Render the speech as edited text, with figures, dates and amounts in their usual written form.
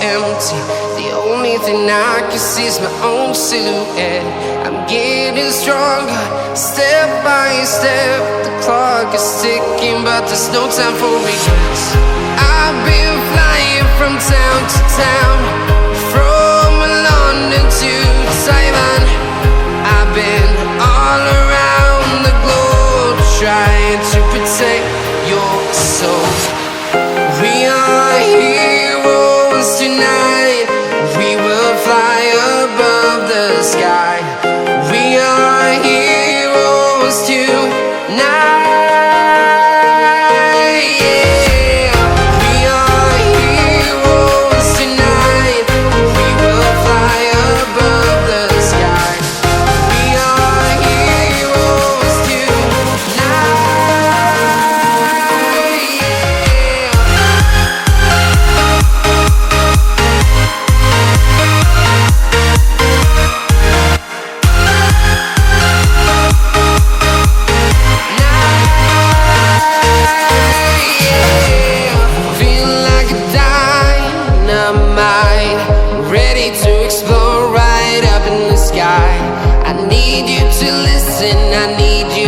empty. The only thing I can see is my own silhouette. I'm getting stronger, step by step. The clock is ticking, but there's no time for regrets. I've been flying from town to town, from London to Taiwan. I've been all around the globe, trying to protect your soul. We are heroes tonight. We will fly above the sky. We are heroes tonight. Yeah. We are heroes tonight. We will fly above the sky. We are heroes tonight. Feeling like a dynamite, ready to explode right up in the sky. I need you to listen, I need you